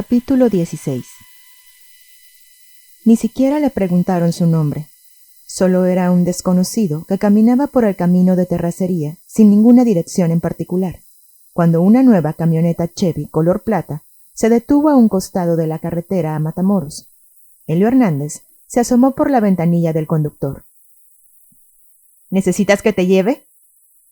Capítulo 16. Ni siquiera le preguntaron su nombre. Solo era un desconocido que caminaba por el camino de terracería sin ninguna dirección en particular, cuando una nueva camioneta Chevy color plata se detuvo a un costado de la carretera a Matamoros. Elio Hernández se asomó por la ventanilla del conductor. ¿Necesitas que te lleve?,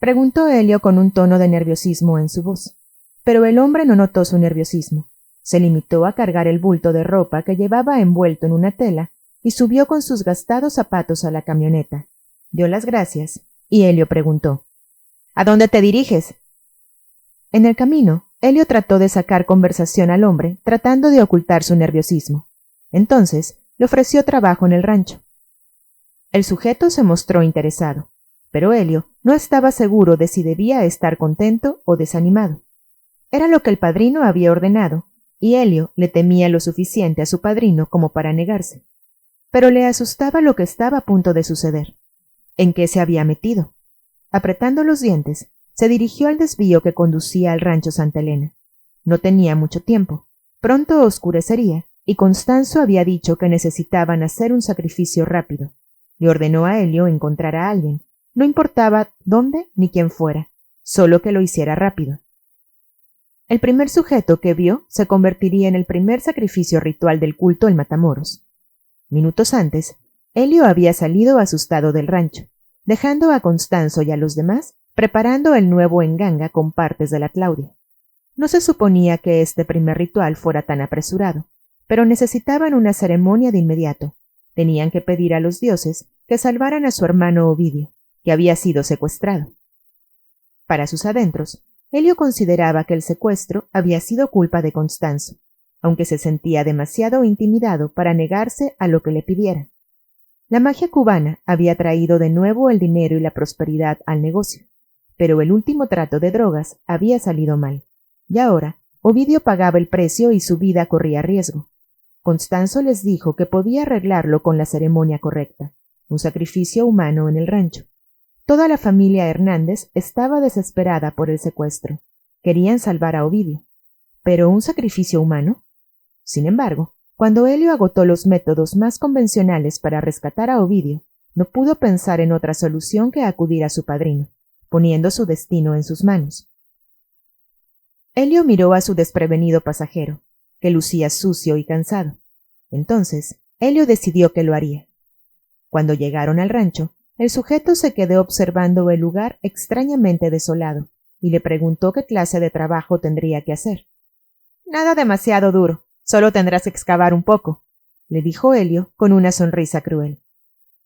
preguntó Elio con un tono de nerviosismo en su voz. Pero el hombre no notó su nerviosismo. Se limitó a cargar el bulto de ropa que llevaba envuelto en una tela y subió con sus gastados zapatos a la camioneta. Dio las gracias y Elio preguntó: ¿A dónde te diriges? En el camino, Elio trató de sacar conversación al hombre, tratando de ocultar su nerviosismo. Entonces, le ofreció trabajo en el rancho. El sujeto se mostró interesado, pero Elio no estaba seguro de si debía estar contento o desanimado. Era lo que el padrino había ordenado, y Elio le temía lo suficiente a su padrino como para negarse. Pero le asustaba lo que estaba a punto de suceder. ¿En qué se había metido? Apretando los dientes, se dirigió al desvío que conducía al rancho Santa Elena. No tenía mucho tiempo. Pronto oscurecería, y Constanzo había dicho que necesitaban hacer un sacrificio rápido. Le ordenó a Elio encontrar a alguien. No importaba dónde ni quién fuera, solo que lo hiciera rápido. El primer sujeto que vio se convertiría en el primer sacrificio ritual del culto en Matamoros. Minutos antes, Elio había salido asustado del rancho, dejando a Constanzo y a los demás preparando el nuevo enganga con partes de la Claudia. No se suponía que este primer ritual fuera tan apresurado, pero necesitaban una ceremonia de inmediato. Tenían que pedir a los dioses que salvaran a su hermano Ovidio, que había sido secuestrado. Para sus adentros, Elio consideraba que el secuestro había sido culpa de Constanzo, aunque se sentía demasiado intimidado para negarse a lo que le pidieran. La magia cubana había traído de nuevo el dinero y la prosperidad al negocio, pero el último trato de drogas había salido mal, y ahora Ovidio pagaba el precio y su vida corría riesgo. Constanzo les dijo que podía arreglarlo con la ceremonia correcta, un sacrificio humano en el rancho. Toda la familia Hernández estaba desesperada por el secuestro. Querían salvar a Ovidio. ¿Pero un sacrificio humano? Sin embargo, cuando Elio agotó los métodos más convencionales para rescatar a Ovidio, no pudo pensar en otra solución que acudir a su padrino, poniendo su destino en sus manos. Elio miró a su desprevenido pasajero, que lucía sucio y cansado. Entonces, Elio decidió que lo haría. Cuando llegaron al rancho, el sujeto se quedó observando el lugar extrañamente desolado y le preguntó qué clase de trabajo tendría que hacer. Nada demasiado duro, solo tendrás que excavar un poco, le dijo Elio con una sonrisa cruel.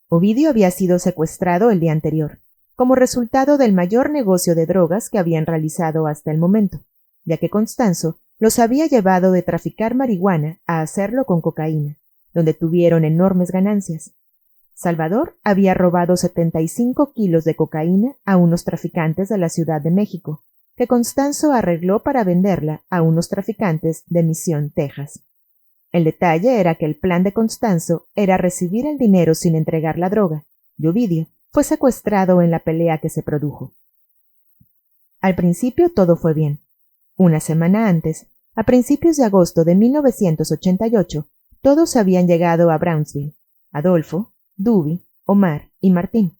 Ovidio había sido secuestrado el día anterior, como resultado del mayor negocio de drogas que habían realizado hasta el momento, ya que Constanzo los había llevado de traficar marihuana a hacerlo con cocaína, donde tuvieron enormes ganancias. Salvador había robado 75 kilos de cocaína a unos traficantes de la Ciudad de México, que Constanzo arregló para venderla a unos traficantes de Mission, Texas. El detalle era que el plan de Constanzo era recibir el dinero sin entregar la droga, y Ovidio fue secuestrado en la pelea que se produjo. Al principio todo fue bien. Una semana antes, a principios de agosto de 1988, todos habían llegado a Brownsville: Adolfo, Duby, Omar y Martín.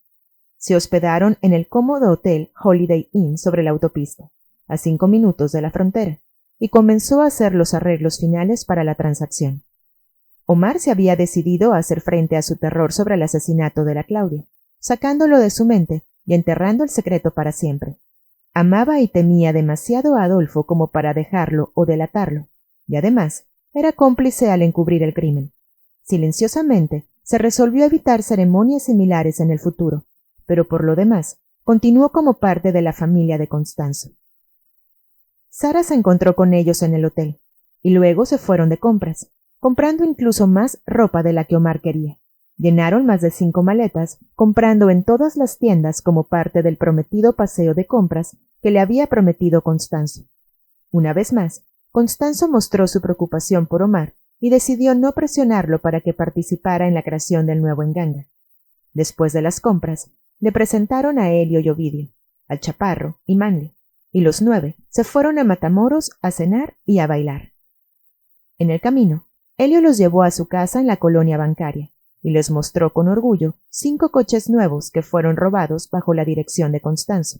Se hospedaron en el cómodo hotel Holiday Inn sobre la autopista, a 5 minutos de la frontera, y comenzó a hacer los arreglos finales para la transacción. Omar se había decidido a hacer frente a su terror sobre el asesinato de la Claudia, sacándolo de su mente y enterrando el secreto para siempre. Amaba y temía demasiado a Adolfo como para dejarlo o delatarlo, y además era cómplice al encubrir el crimen. Silenciosamente, se resolvió evitar ceremonias similares en el futuro, pero por lo demás, continuó como parte de la familia de Constanzo. Sara se encontró con ellos en el hotel, y luego se fueron de compras, comprando incluso más ropa de la que Omar quería. Llenaron más de 5 maletas, comprando en todas las tiendas como parte del prometido paseo de compras que le había prometido Constanzo. Una vez más, Constanzo mostró su preocupación por Omar y decidió no presionarlo para que participara en la creación del nuevo enganga. Después de las compras, le presentaron a Elio y Ovidio, al Chaparro y Manlio, y los 9 se fueron a Matamoros a cenar y a bailar. En el camino, Elio los llevó a su casa en la colonia bancaria y les mostró con orgullo 5 coches nuevos que fueron robados bajo la dirección de Constanzo.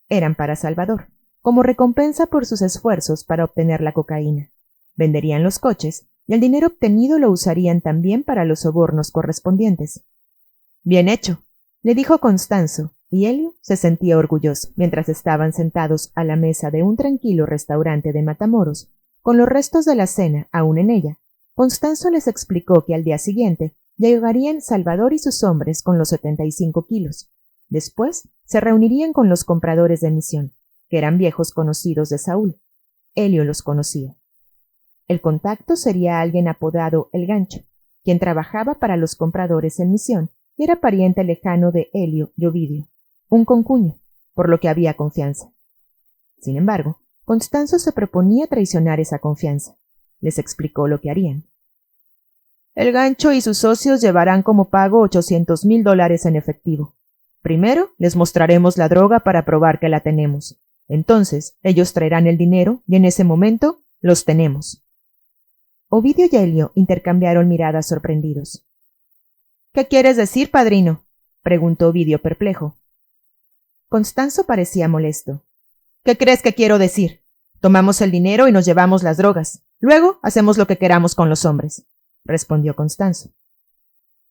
Eran para Salvador, como recompensa por sus esfuerzos para obtener la cocaína. Venderían los coches y el dinero obtenido lo usarían también para los sobornos correspondientes. «Bien hecho», le dijo Constanzo, y Elio se sentía orgulloso mientras estaban sentados a la mesa de un tranquilo restaurante de Matamoros, con los restos de la cena aún en ella. Constanzo les explicó que al día siguiente llegarían Salvador y sus hombres con los 75 kilos. Después se reunirían con los compradores de misión, que eran viejos conocidos de Saúl. Elio los conocía. El contacto sería alguien apodado El Gancho, quien trabajaba para los compradores en misión y era pariente lejano de Elio y Ovidio, un concuño, por lo que había confianza. Sin embargo, Constanzo se proponía traicionar esa confianza. Les explicó lo que harían. El Gancho y sus socios llevarán como pago $800,000 en efectivo. Primero les mostraremos la droga para probar que la tenemos. Entonces ellos traerán el dinero y en ese momento los tenemos. Ovidio y Elio intercambiaron miradas sorprendidos. «¿Qué quieres decir, padrino?», preguntó Ovidio perplejo. Constanzo parecía molesto. «¿Qué crees que quiero decir? Tomamos el dinero y nos llevamos las drogas. Luego hacemos lo que queramos con los hombres», respondió Constanzo.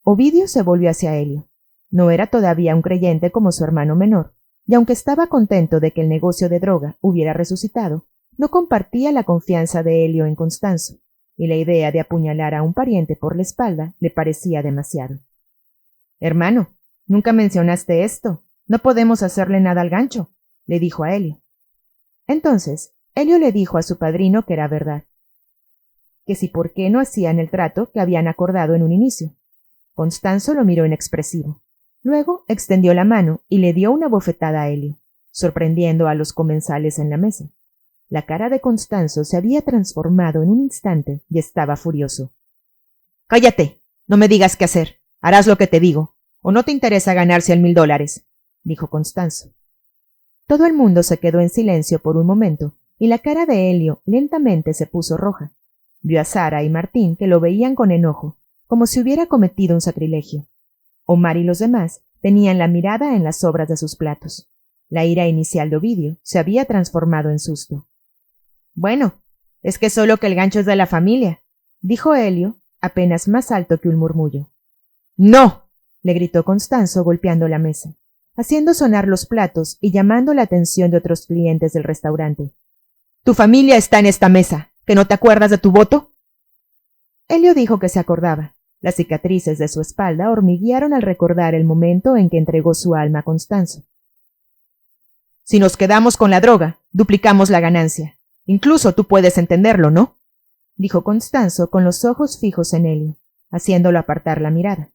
Ovidio se volvió hacia Elio. No era todavía un creyente como su hermano menor, y aunque estaba contento de que el negocio de droga hubiera resucitado, no compartía la confianza de Elio en Constanzo, y la idea de apuñalar a un pariente por la espalda le parecía demasiado. «Hermano, nunca mencionaste esto. No podemos hacerle nada al Gancho», le dijo a Elio. Entonces, Elio le dijo a su padrino que era verdad. Que si por qué no hacían el trato que habían acordado en un inicio. Constanzo lo miró inexpresivo. Luego extendió la mano y le dio una bofetada a Elio, sorprendiendo a los comensales en la mesa. La cara de Constanzo se había transformado en un instante y estaba furioso. «¡Cállate! No me digas qué hacer. Harás lo que te digo. ¿O no te interesa ganar $100,000?» dijo Constanzo. Todo el mundo se quedó en silencio por un momento y la cara de Elio lentamente se puso roja. Vio a Sara y Martín que lo veían con enojo, como si hubiera cometido un sacrilegio. Omar y los demás tenían la mirada en las sobras de sus platos. La ira inicial de Ovidio se había transformado en susto. «Bueno, es que solo que el Gancho es de la familia», dijo Elio, apenas más alto que un murmullo. «¡No!», le gritó Constanzo golpeando la mesa, haciendo sonar los platos y llamando la atención de otros clientes del restaurante. «Tu familia está en esta mesa. ¿Que no te acuerdas de tu voto?». Elio dijo que se acordaba. Las cicatrices de su espalda hormiguearon al recordar el momento en que entregó su alma a Constanzo. «Si nos quedamos con la droga, duplicamos la ganancia. Incluso tú puedes entenderlo, ¿no?», dijo Constanzo con los ojos fijos en Elio, haciéndolo apartar la mirada.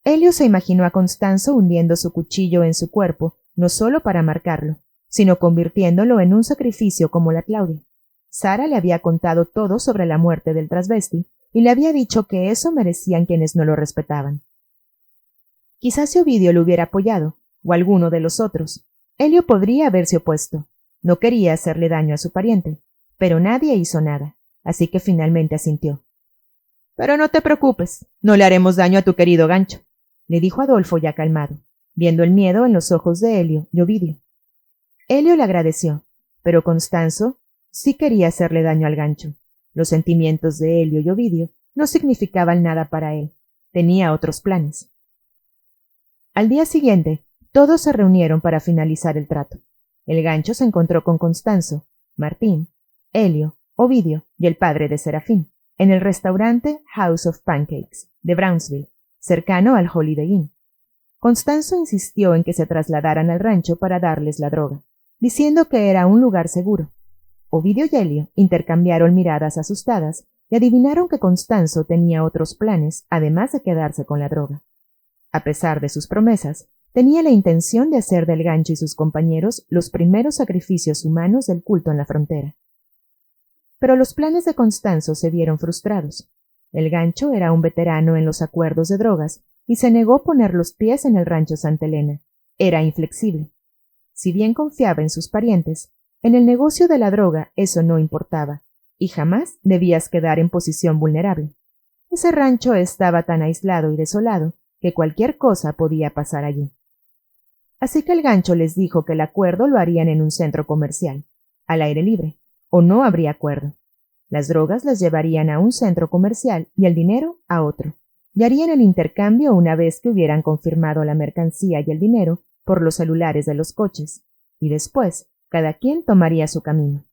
Elio se imaginó a Constanzo hundiendo su cuchillo en su cuerpo, no solo para marcarlo, sino convirtiéndolo en un sacrificio como la Claudia. Sara le había contado todo sobre la muerte del transvesti y le había dicho que eso merecían quienes no lo respetaban. Quizás si Ovidio lo hubiera apoyado, o alguno de los otros, Elio podría haberse opuesto. No quería hacerle daño a su pariente, pero nadie hizo nada, así que finalmente asintió. «Pero no te preocupes, no le haremos daño a tu querido Gancho», le dijo Adolfo ya calmado, viendo el miedo en los ojos de Elio y Ovidio. Elio le agradeció, pero Constanzo sí quería hacerle daño al Gancho. Los sentimientos de Elio y Ovidio no significaban nada para él. Tenía otros planes. Al día siguiente, todos se reunieron para finalizar el trato. El Gancho se encontró con Constanzo, Martín, Elio, Ovidio y el padre de Serafín, en el restaurante House of Pancakes de Brownsville, cercano al Holiday Inn. Constanzo insistió en que se trasladaran al rancho para darles la droga, diciendo que era un lugar seguro. Ovidio y Elio intercambiaron miradas asustadas y adivinaron que Constanzo tenía otros planes, además de quedarse con la droga. A pesar de sus promesas, tenía la intención de hacer del Gancho y sus compañeros los primeros sacrificios humanos del culto en la frontera. Pero los planes de Constanzo se vieron frustrados. El Gancho era un veterano en los acuerdos de drogas y se negó a poner los pies en el rancho Santa Elena. Era inflexible. Si bien confiaba en sus parientes, en el negocio de la droga eso no importaba, y jamás debías quedar en posición vulnerable. Ese rancho estaba tan aislado y desolado que cualquier cosa podía pasar allí. Así que el gancho les dijo que el acuerdo lo harían en un centro comercial, al aire libre, o no habría acuerdo. Las drogas las llevarían a un centro comercial y el dinero a otro, y harían el intercambio una vez que hubieran confirmado la mercancía y el dinero por los celulares de los coches, y después cada quien tomaría su camino.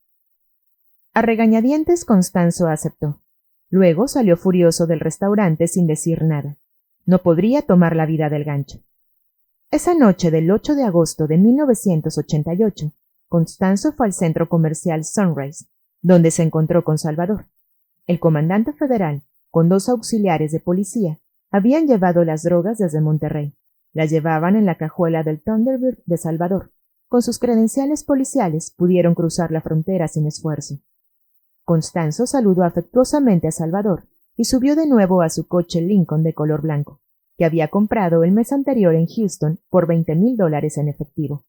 A regañadientes Constanzo aceptó. Luego salió furioso del restaurante sin decir nada. No podría tomar la vida del gancho. Esa noche del 8 de agosto de 1988, Constanzo fue al centro comercial Sunrise, donde se encontró con Salvador. El comandante federal, con 2 auxiliares de policía, habían llevado las drogas desde Monterrey. Las llevaban en la cajuela del Thunderbird de Salvador. Con sus credenciales policiales pudieron cruzar la frontera sin esfuerzo. Constanzo saludó afectuosamente a Salvador y subió de nuevo a su coche Lincoln de color blanco, que había comprado el mes anterior en Houston por $20,000 en efectivo.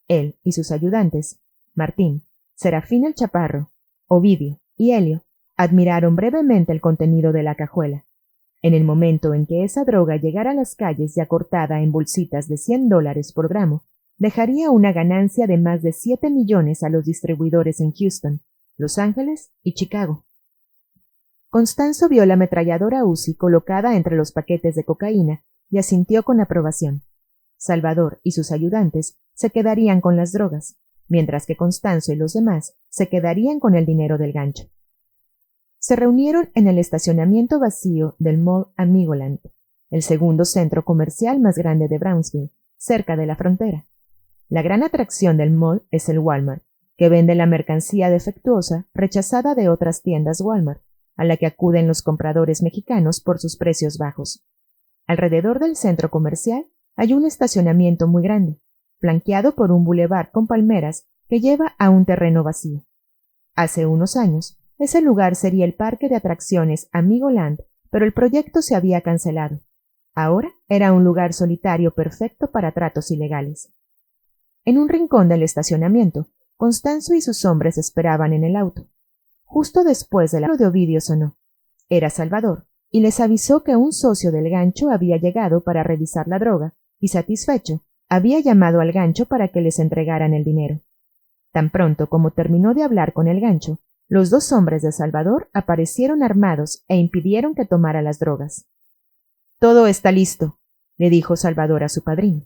Él y sus ayudantes, Martín, Serafín el Chaparro, Ovidio y Helio, admiraron brevemente el contenido de la cajuela. En el momento en que esa droga llegara a las calles ya cortada en bolsitas de $100 por gramo, dejaría una ganancia de más de 7 millones a los distribuidores en Houston, Los Ángeles y Chicago. Constanzo vio la ametralladora Uzi colocada entre los paquetes de cocaína y asintió con aprobación. Salvador y sus ayudantes se quedarían con las drogas, mientras que Constanzo y los demás se quedarían con el dinero del gancho. Se reunieron en el estacionamiento vacío del Mall Amigoland, el segundo centro comercial más grande de Brownsville, cerca de la frontera. La gran atracción del mall es el Walmart, que vende la mercancía defectuosa rechazada de otras tiendas Walmart, a la que acuden los compradores mexicanos por sus precios bajos. Alrededor del centro comercial hay un estacionamiento muy grande, flanqueado por un bulevar con palmeras que lleva a un terreno vacío. Hace unos años, ese lugar sería el parque de atracciones Amigoland, pero el proyecto se había cancelado. Ahora era un lugar solitario perfecto para tratos ilegales. En un rincón del estacionamiento, Constanzo y sus hombres esperaban en el auto. Justo después del auto de Ovidio sonó. Era Salvador, y les avisó que un socio del gancho había llegado para revisar la droga, y satisfecho, había llamado al gancho para que les entregaran el dinero. Tan pronto como terminó de hablar con el gancho, los 2 hombres de Salvador aparecieron armados e impidieron que tomara las drogas. «Todo está listo», le dijo Salvador a su padrino.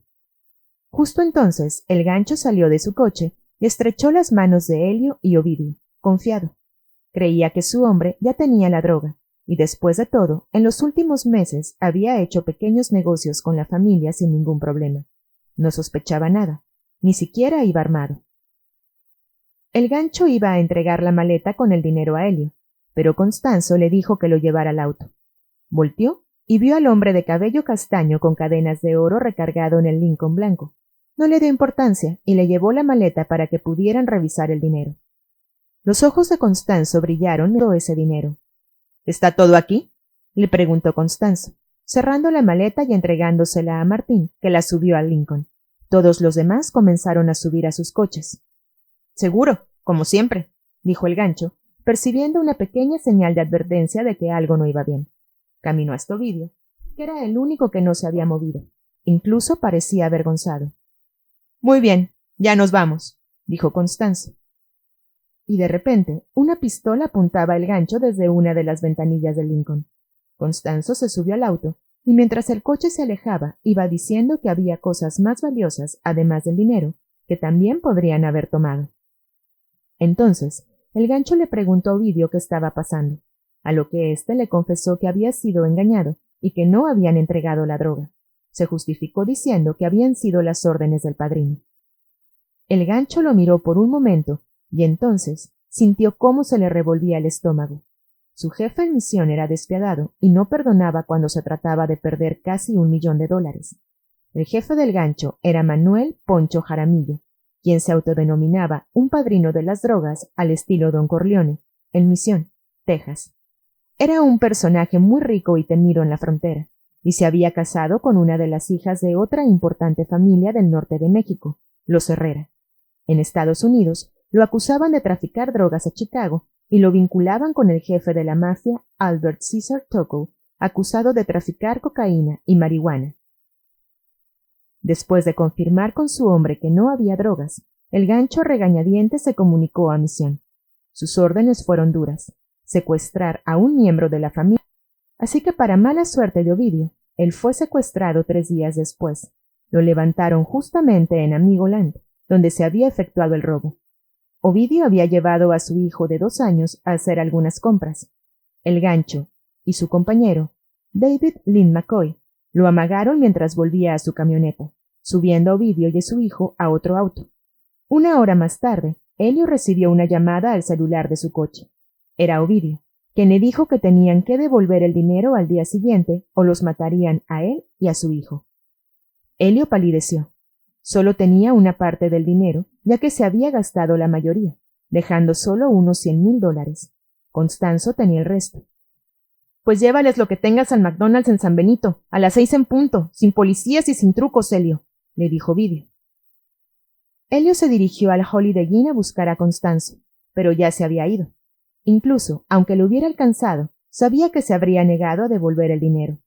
Justo entonces el gancho salió de su coche y estrechó las manos de Helio y Ovidio, confiado. Creía que su hombre ya tenía la droga, y después de todo, en los últimos meses había hecho pequeños negocios con la familia sin ningún problema. No sospechaba nada, ni siquiera iba armado. El gancho iba a entregar la maleta con el dinero a Helio, pero Constanzo le dijo que lo llevara al auto. Volteó y vio al hombre de cabello castaño con cadenas de oro recargado en el Lincoln blanco. No le dio importancia y le llevó la maleta para que pudieran revisar el dinero. Los ojos de Constanzo brillaron viendo ese dinero. ¿Está todo aquí?, le preguntó Constanzo, cerrando la maleta y entregándosela a Martín, que la subió al Lincoln. Todos los demás comenzaron a subir a sus coches. «Seguro, como siempre», dijo el gancho, percibiendo una pequeña señal de advertencia de que algo no iba bien. Caminó hasta Ovidio, que era el único que no se había movido. Incluso parecía avergonzado. «Muy bien, ya nos vamos», dijo Constanzo. Y de repente, una pistola apuntaba el gancho desde una de las ventanillas del Lincoln. Constanzo se subió al auto, y mientras el coche se alejaba, iba diciendo que había cosas más valiosas, además del dinero, que también podrían haber tomado. Entonces, el gancho le preguntó a Ovidio qué estaba pasando, a lo que éste le confesó que había sido engañado y que no habían entregado la droga. Se justificó diciendo que habían sido las órdenes del padrino. El gancho lo miró por un momento y entonces sintió cómo se le revolvía el estómago. Su jefe en misión era despiadado y no perdonaba cuando se trataba de perder casi $1 millón. El jefe del gancho era Manuel Poncho Jaramillo, quien se autodenominaba un padrino de las drogas al estilo Don Corleone, en Misión, Texas. Era un personaje muy rico y temido en la frontera, y se había casado con una de las hijas de otra importante familia del norte de México, los Herrera. En Estados Unidos lo acusaban de traficar drogas a Chicago y lo vinculaban con el jefe de la mafia, Albert Cesar Tuckle, acusado de traficar cocaína y marihuana. Después de confirmar con su hombre que no había drogas, el gancho a regañadientes se comunicó a Misión. Sus órdenes fueron duras: secuestrar a un miembro de la familia. Así que, para mala suerte de Ovidio, él fue secuestrado 3 días después. Lo levantaron justamente en Amigoland, donde se había efectuado el robo. Ovidio había llevado a su hijo de 2 años a hacer algunas compras. El gancho y su compañero, David Lynn McCoy, lo amagaron mientras volvía a su camioneta, subiendo a Ovidio y a su hijo a otro auto. 1 hora más tarde, Elio recibió una llamada al celular de su coche. Era Ovidio, quien le dijo que tenían que devolver el dinero al día siguiente o los matarían a él y a su hijo. Elio palideció. Solo tenía una parte del dinero, ya que se había gastado la mayoría, dejando solo unos $100,000. Constanzo tenía el resto. Pues llévales lo que tengas al McDonald's en San Benito, a las 6 en punto, sin policías y sin trucos, Elio, le dijo Ovidio. Elio se dirigió al Holiday Inn a buscar a Constanzo, pero ya se había ido. Incluso, aunque lo hubiera alcanzado, sabía que se habría negado a devolver el dinero.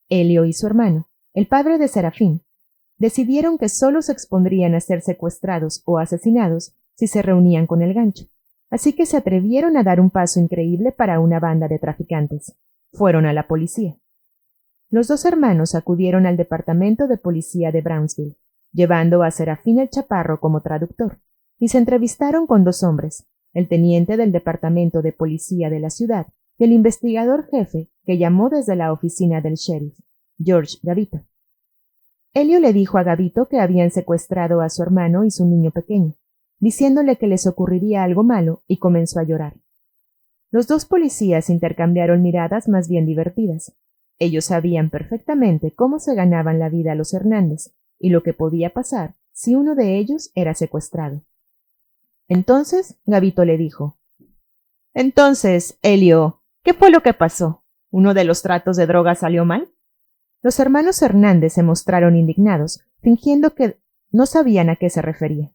Elio y su hermano, el padre de Serafín, decidieron que solo se expondrían a ser secuestrados o asesinados si se reunían con el gancho, así que se atrevieron a dar un paso increíble para una banda de traficantes. Fueron a la policía. Los 2 hermanos acudieron al departamento de policía de Brownsville, llevando a Serafín el Chaparro como traductor, y se entrevistaron con 2 hombres, el teniente del departamento de policía de la ciudad y el investigador jefe que llamó desde la oficina del sheriff, George Gavito. Elio le dijo a Gavito que habían secuestrado a su hermano y su niño pequeño, diciéndole que les ocurriría algo malo, y comenzó a llorar. Los 2 policías intercambiaron miradas más bien divertidas. Ellos sabían perfectamente cómo se ganaban la vida los Hernández y lo que podía pasar si uno de ellos era secuestrado. Entonces Gavito le dijo: «Entonces, Elio, ¿qué fue lo que pasó? ¿Uno de los tratos de droga salió mal?» Los hermanos Hernández se mostraron indignados, fingiendo que no sabían a qué se refería.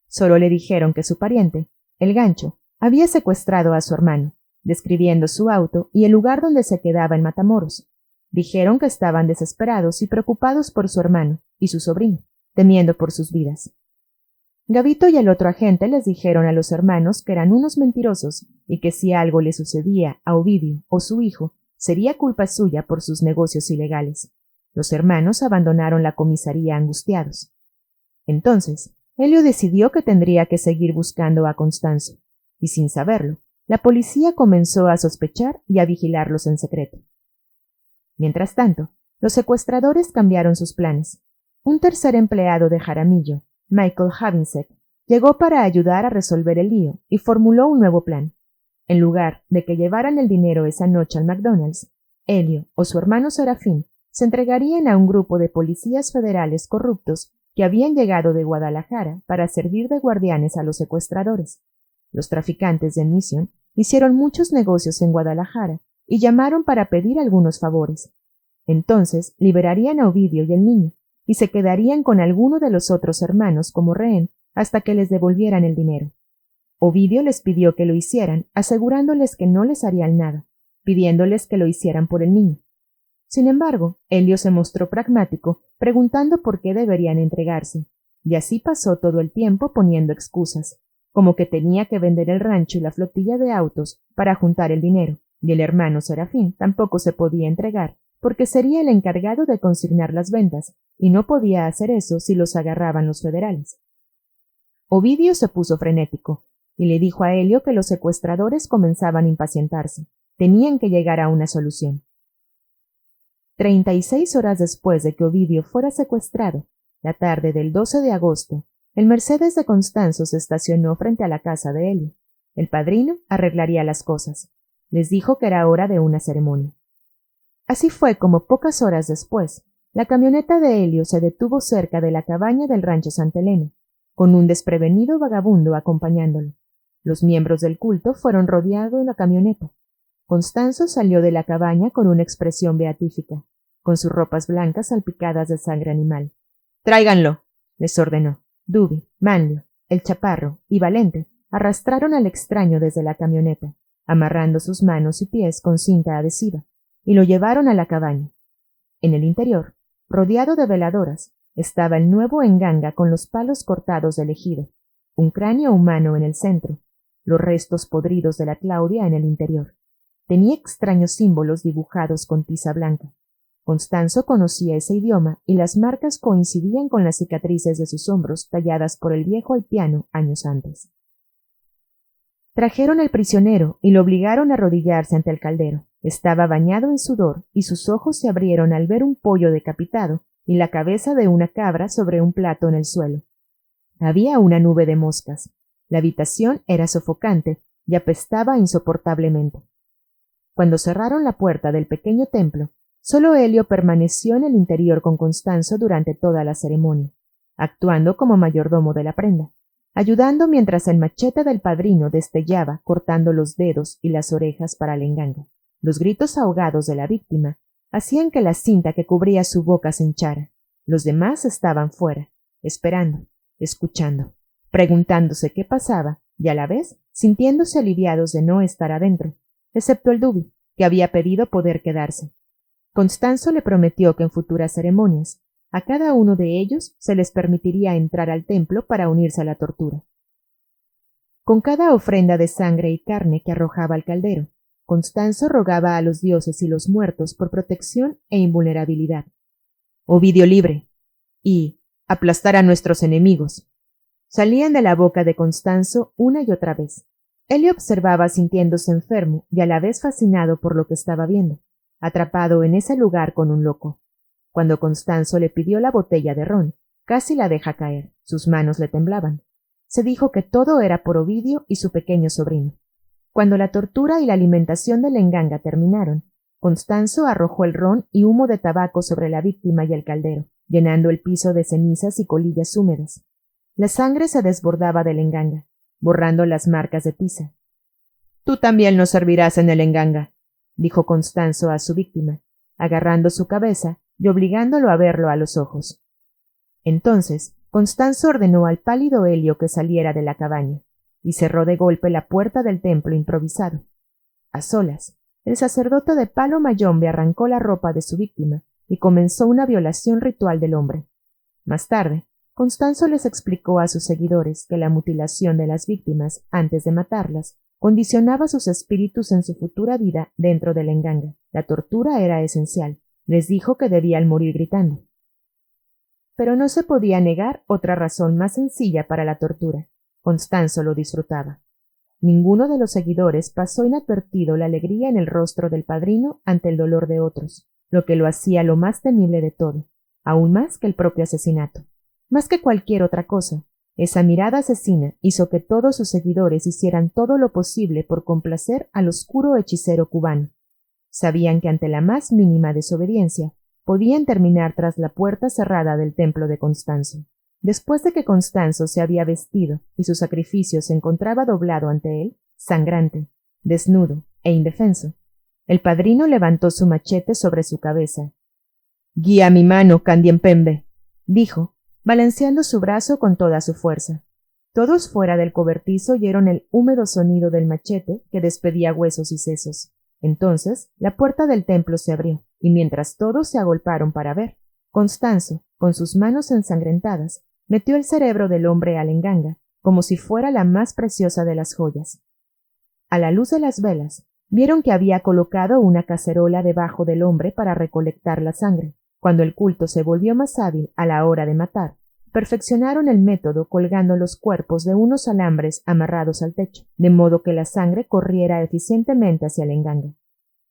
Solo le dijeron que su pariente, el gancho, había secuestrado a su hermano, describiendo su auto y el lugar donde se quedaba en Matamoros. Dijeron que estaban desesperados y preocupados por su hermano y su sobrino, temiendo por sus vidas. Gavito y el otro agente les dijeron a los hermanos que eran unos mentirosos y que si algo le sucedía a Ovidio o su hijo, sería culpa suya por sus negocios ilegales. Los hermanos abandonaron la comisaría angustiados. Entonces, Elio decidió que tendría que seguir buscando a Constanzo, y sin saberlo, la policía comenzó a sospechar y a vigilarlos en secreto. Mientras tanto, los secuestradores cambiaron sus planes. Un tercer empleado de Jaramillo, Michael Havinsek, llegó para ayudar a resolver el lío y formuló un nuevo plan. En lugar de que llevaran el dinero esa noche al McDonald's, Elio o su hermano Serafín se entregarían a un grupo de policías federales corruptos que habían llegado de Guadalajara para servir de guardianes a los secuestradores. Los traficantes de Mission hicieron muchos negocios en Guadalajara y llamaron para pedir algunos favores. Entonces liberarían a Ovidio y el niño, y se quedarían con alguno de los otros hermanos como rehén hasta que les devolvieran el dinero. Ovidio les pidió que lo hicieran, asegurándoles que no les harían nada, pidiéndoles que lo hicieran por el niño. Sin embargo, Elio se mostró pragmático, preguntando por qué deberían entregarse, y así pasó todo el tiempo poniendo excusas, como que tenía que vender el rancho y la flotilla de autos para juntar el dinero, y el hermano Serafín tampoco se podía entregar, porque sería el encargado de consignar las ventas, y no podía hacer eso si los agarraban los federales. Ovidio se puso frenético, y le dijo a Elio que los secuestradores comenzaban a impacientarse. Tenían que llegar a una solución. 36 horas después de que Ovidio fuera secuestrado, la tarde del 12 de agosto, el Mercedes de Constanzo se estacionó frente a la casa de Elio. El padrino arreglaría las cosas. Les dijo que era hora de una ceremonia. Así fue como pocas horas después, la camioneta de Elio se detuvo cerca de la cabaña del rancho Santa Elena, con un desprevenido vagabundo acompañándolo. Los miembros del culto fueron rodeados de la camioneta. Constanzo salió de la cabaña con una expresión beatífica, con sus ropas blancas salpicadas de sangre animal. «¡Tráiganlo!», les ordenó. Duby, Manlio, el Chaparro y Valente arrastraron al extraño desde la camioneta, amarrando sus manos y pies con cinta adhesiva, y lo llevaron a la cabaña. En el interior, rodeado de veladoras, estaba el nuevo Enganga con los palos cortados del ejido, un cráneo humano en el centro, los restos podridos de la Claudia en el interior. Tenía extraños símbolos dibujados con tiza blanca. Constanzo conocía ese idioma y las marcas coincidían con las cicatrices de sus hombros talladas por el viejo haitiano años antes. Trajeron al prisionero y lo obligaron a arrodillarse ante el caldero. Estaba bañado en sudor y sus ojos se abrieron al ver un pollo decapitado y la cabeza de una cabra sobre un plato en el suelo. Había una nube de moscas. La habitación era sofocante y apestaba insoportablemente. Cuando cerraron la puerta del pequeño templo, solo Helio permaneció en el interior con Constanzo durante toda la ceremonia, actuando como mayordomo de la prenda, ayudando mientras el machete del padrino destellaba cortando los dedos y las orejas para el Enganga. Los gritos ahogados de la víctima hacían que la cinta que cubría su boca se hinchara. Los demás estaban fuera, esperando, escuchando, preguntándose qué pasaba y a la vez sintiéndose aliviados de no estar adentro, excepto el Dubi, que había pedido poder quedarse. Constanzo le prometió que en futuras ceremonias a cada uno de ellos se les permitiría entrar al templo para unirse a la tortura. Con cada ofrenda de sangre y carne que arrojaba al caldero, Constanzo rogaba a los dioses y los muertos por protección e invulnerabilidad. Ovidio libre y aplastar a nuestros enemigos. Salían de la boca de Constanzo una y otra vez. Helio observaba sintiéndose enfermo y a la vez fascinado por lo que estaba viendo, atrapado en ese lugar con un loco. Cuando Constanzo le pidió la botella de ron, casi la deja caer. Sus manos le temblaban. Se dijo que todo era por Ovidio y su pequeño sobrino. Cuando la tortura y la alimentación del Enganga terminaron, Constanzo arrojó el ron y humo de tabaco sobre la víctima y el caldero, llenando el piso de cenizas y colillas húmedas. La sangre se desbordaba del Enganga, borrando las marcas de tiza. «Tú también nos servirás en el Enganga», dijo Constanzo a su víctima, agarrando su cabeza y obligándolo a verlo a los ojos. Entonces, Constanzo ordenó al pálido Helio que saliera de la cabaña, y cerró de golpe la puerta del templo improvisado. A solas, el sacerdote de Palo Mayombe arrancó la ropa de su víctima y comenzó una violación ritual del hombre. Más tarde, Constanzo les explicó a sus seguidores que la mutilación de las víctimas, antes de matarlas, condicionaba sus espíritus en su futura vida dentro del Enganga. La tortura era esencial. Les dijo que debían morir gritando. Pero no se podía negar otra razón más sencilla para la tortura. Constanzo lo disfrutaba. Ninguno de los seguidores pasó inadvertido la alegría en el rostro del padrino ante el dolor de otros, lo que lo hacía lo más temible de todo, aún más que el propio asesinato. Más que cualquier otra cosa, esa mirada asesina hizo que todos sus seguidores hicieran todo lo posible por complacer al oscuro hechicero cubano. Sabían que ante la más mínima desobediencia podían terminar tras la puerta cerrada del templo de Constanzo. Después de que Constanzo se había vestido y su sacrificio se encontraba doblado ante él, sangrante, desnudo e indefenso, el padrino levantó su machete sobre su cabeza. «Guía mi mano, Candiempembe», dijo, balanceando su brazo con toda su fuerza. Todos fuera del cobertizo oyeron el húmedo sonido del machete que despedía huesos y sesos. Entonces la puerta del templo se abrió, y mientras todos se agolparon para ver, Constanzo, con sus manos ensangrentadas, metió el cerebro del hombre al Enganga, como si fuera la más preciosa de las joyas. A la luz de las velas, vieron que había colocado una cacerola debajo del hombre para recolectar la sangre. Cuando el culto se volvió más hábil a la hora de matar, perfeccionaron el método colgando los cuerpos de unos alambres amarrados al techo, de modo que la sangre corriera eficientemente hacia el Enganga.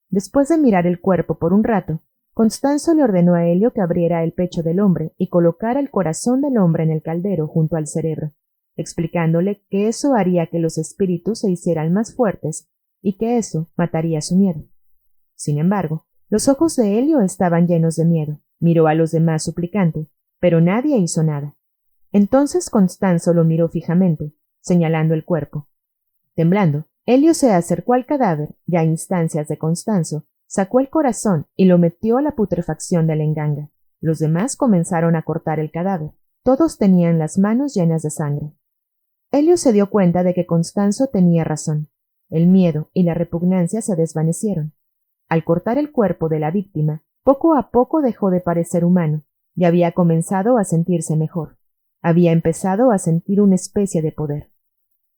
Después de mirar el cuerpo por un rato, Constanzo le ordenó a Helio que abriera el pecho del hombre y colocara el corazón del hombre en el caldero junto al cerebro, explicándole que eso haría que los espíritus se hicieran más fuertes y que eso mataría su miedo. Sin embargo, los ojos de Helio estaban llenos de miedo. Miró a los demás suplicante, pero nadie hizo nada. Entonces Constanzo lo miró fijamente, señalando el cuerpo. Temblando, Helio se acercó al cadáver y a instancias de Constanzo, sacó el corazón y lo metió a la putrefacción del Enganga. Los demás comenzaron a cortar el cadáver. Todos tenían las manos llenas de sangre. Helio se dio cuenta de que Constanzo tenía razón. El miedo y la repugnancia se desvanecieron. Al cortar el cuerpo de la víctima, poco a poco dejó de parecer humano y había comenzado a sentirse mejor. Había empezado a sentir una especie de poder.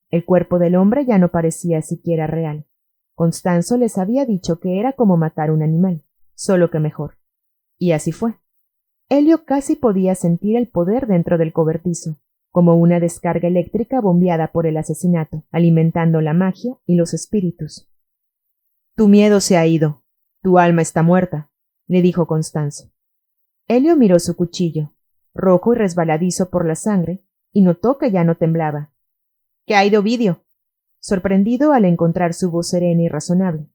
El cuerpo del hombre ya no parecía siquiera real. Constanzo les había dicho que era como matar un animal, solo que mejor. Y así fue. Elio casi podía sentir el poder dentro del cobertizo, como una descarga eléctrica bombeada por el asesinato, alimentando la magia y los espíritus. Tu miedo se ha ido. Tu alma está muerta, le dijo Constanzo. Elio miró su cuchillo, rojo y resbaladizo por la sangre, y notó que ya no temblaba. ¿Qué hay de Ovidio? Sorprendido al encontrar su voz serena y razonable.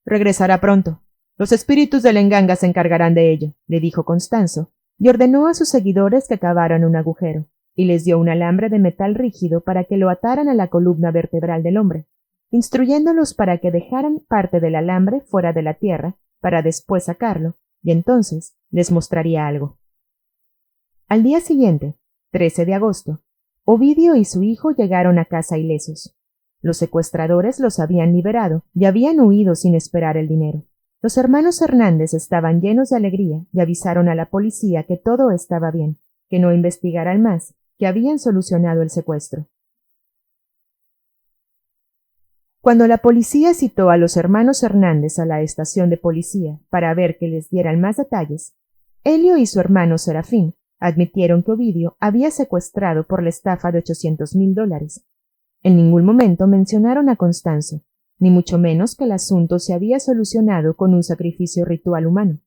Regresará pronto. Los espíritus de Lenganga se encargarán de ello, le dijo Constanzo, y ordenó a sus seguidores que cavaran un agujero, y les dio un alambre de metal rígido para que lo ataran a la columna vertebral del hombre, instruyéndolos para que dejaran parte del alambre fuera de la tierra, para después sacarlo, y entonces les mostraría algo. Al día siguiente, 13 de agosto, Ovidio y su hijo llegaron a casa ilesos. Los secuestradores los habían liberado y habían huido sin esperar el dinero. Los hermanos Hernández estaban llenos de alegría y avisaron a la policía que todo estaba bien, que no investigaran más, que habían solucionado el secuestro. Cuando la policía citó a los hermanos Hernández a la estación de policía para ver que les dieran más detalles, Elio y su hermano Serafín admitieron que Ovidio había secuestrado por la estafa de $800,000. En ningún momento mencionaron a Constanzo, ni mucho menos que el asunto se había solucionado con un sacrificio ritual humano.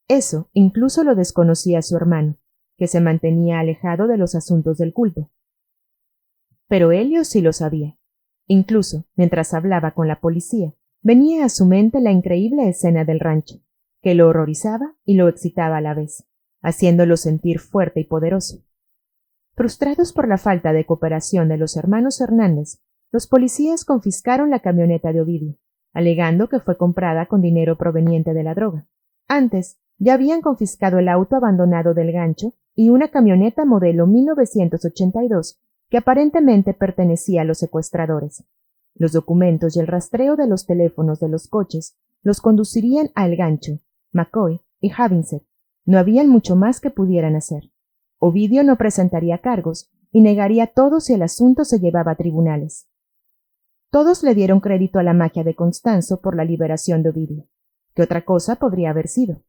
Eso incluso lo desconocía su hermano, que se mantenía alejado de los asuntos del culto. Pero Elio sí lo sabía. Incluso, mientras hablaba con la policía, venía a su mente la increíble escena del rancho, que lo horrorizaba y lo excitaba a la vez, haciéndolo sentir fuerte y poderoso. Frustrados por la falta de cooperación de los hermanos Hernández, los policías confiscaron la camioneta de Ovidio, alegando que fue comprada con dinero proveniente de la droga. Antes, ya habían confiscado el auto abandonado del gancho y una camioneta modelo 1982 que aparentemente pertenecía a los secuestradores. Los documentos y el rastreo de los teléfonos de los coches los conducirían a El Gancho, McCoy y Havinsett. No había mucho más que pudieran hacer. Ovidio no presentaría cargos y negaría todo si el asunto se llevaba a tribunales. Todos le dieron crédito a la magia de Constanzo por la liberación de Ovidio. ¿Qué otra cosa podría haber sido?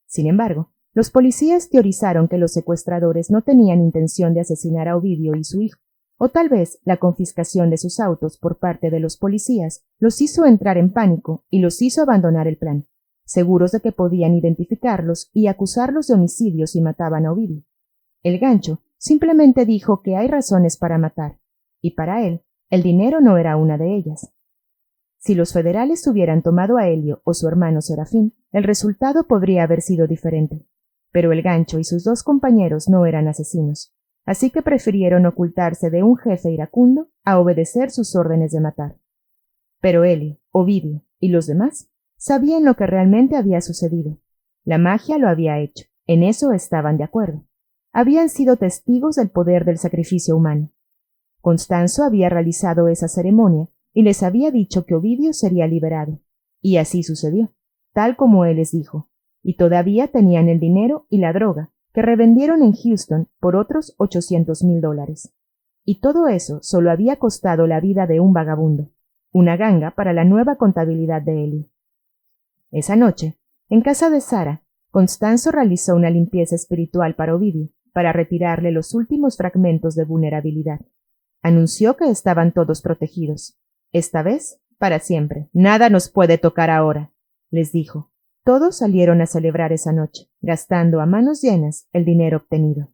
Sin embargo, los policías teorizaron que los secuestradores no tenían intención de asesinar a Ovidio y su hijo, o tal vez la confiscación de sus autos por parte de los policías los hizo entrar en pánico y los hizo abandonar el plan, seguros de que podían identificarlos y acusarlos de homicidio si mataban a Ovidio. El Gancho simplemente dijo que hay razones para matar, y para él, el dinero no era una de ellas. Si los federales hubieran tomado a Elio o su hermano Serafín, el resultado podría haber sido diferente. Pero el Gancho y sus dos compañeros no eran asesinos, así que prefirieron ocultarse de un jefe iracundo a obedecer sus órdenes de matar. Pero Elio, Ovidio y los demás sabían lo que realmente había sucedido. La magia lo había hecho, en eso estaban de acuerdo. Habían sido testigos del poder del sacrificio humano. Constanzo había realizado esa ceremonia y les había dicho que Ovidio sería liberado. Y así sucedió, tal como él les dijo. Y todavía tenían el dinero y la droga, que revendieron en Houston por otros $800,000. Y todo eso solo había costado la vida de un vagabundo, una ganga para la nueva contabilidad de Elio. Esa noche, en casa de Sara, Constanzo realizó una limpieza espiritual para Ovidio, para retirarle los últimos fragmentos de vulnerabilidad. Anunció que estaban todos protegidos. Esta vez, para siempre. Nada nos puede tocar ahora, les dijo. Todos salieron a celebrar esa noche, gastando a manos llenas el dinero obtenido.